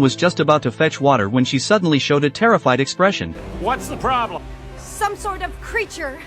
was just about to fetch water when she suddenly showed a terrified expression. What's the problem? Some sort of creature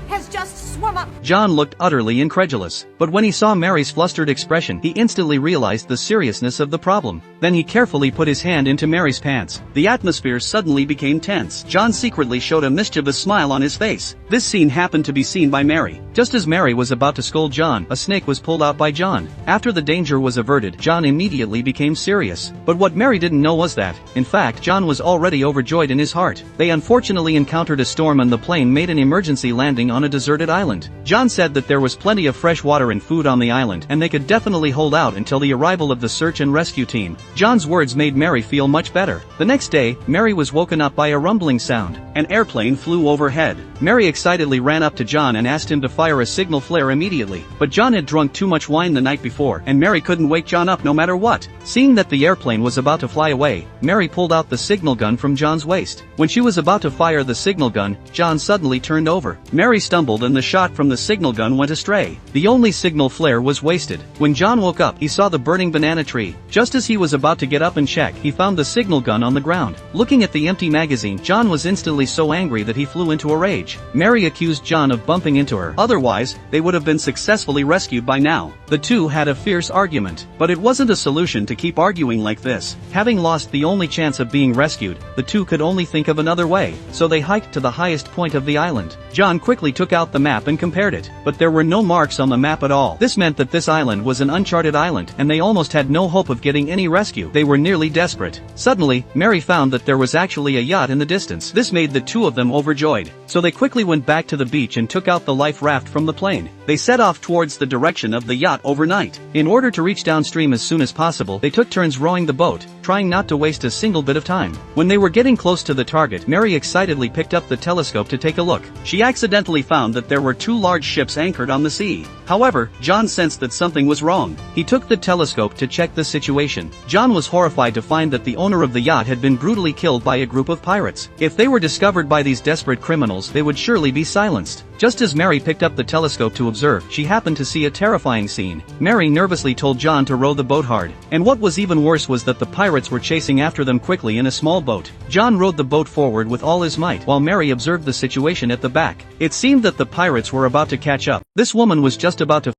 has just swum up. John looked utterly incredulous, but when he saw Mary's flustered expression, he instantly realized the seriousness of the problem. Then he carefully put his hand into Mary's pants. The atmosphere suddenly became tense. John secretly showed a mischievous smile on his face. This scene happened to be seen by Mary. Just as Mary was about to scold John, a snake was pulled out by John. After the danger was averted, John immediately became serious. But what Mary didn't know was that, in fact, John was already overjoyed in his heart. They unfortunately encountered a storm and the plane made an emergency landing on a deserted island. John said that there was plenty of fresh water and food on the island, and they could definitely hold out until the arrival of the search and rescue team. John's words made Mary feel much better. The next day, Mary was woken up by a rumbling sound. An airplane flew overhead. Mary excitedly ran up to John and asked him to fire a signal flare immediately. But John had drunk too much wine the night before, and Mary couldn't wake John up no matter what. Seeing that the airplane was about to fly away, Mary pulled out the signal gun from John's waist. When she was about to fire the signal gun, John suddenly turned over. Mary stumbled and the shot from the signal gun went astray. The only signal flare was wasted. When John woke up, he saw the burning banana tree. Just as he was about to get up and check, he found the signal gun on the ground. Looking at the empty magazine, John was instantly so angry that he flew into a rage. Mary accused John of bumping into her. Otherwise, they would have been successfully rescued by now. The two had a fierce argument. But it wasn't a solution to keep arguing like this. Having lost the only chance of being rescued, the two could only think of another way. So they hiked to the highest point of the island. John quickly took out the map and compared it. But there were no marks on the map at all. This meant that this island was an uncharted island, and they almost had no hope of getting any rescue. They were nearly desperate. Suddenly, Mary found that there was actually a yacht in the distance. This made the two of them overjoyed. So they quickly went back to the beach and took out the life raft from the plane. They set off towards the direction of the yacht overnight. In order to reach downstream as soon as possible, they took turns rowing the boat, trying not to waste a single bit of time. When they were getting close to the target, Mary excitedly picked up the telescope to take a look. She accidentally found that there were two large ships anchored on the sea. However, John sensed that something was wrong. He took the telescope to check the situation. John was horrified to find that the owner of the yacht had been brutally killed by a group of pirates. If they were discovered by these desperate criminals, they would surely be silenced. Just as Mary picked up the telescope to observe, she happened to see a terrifying scene. Mary nervously told John to row the boat hard. And what was even worse was that the pirates were chasing after them quickly in a small boat. John rowed the boat forward with all his might, while Mary observed the situation at the back. It seemed that the pirates were about to catch up. This woman was just about to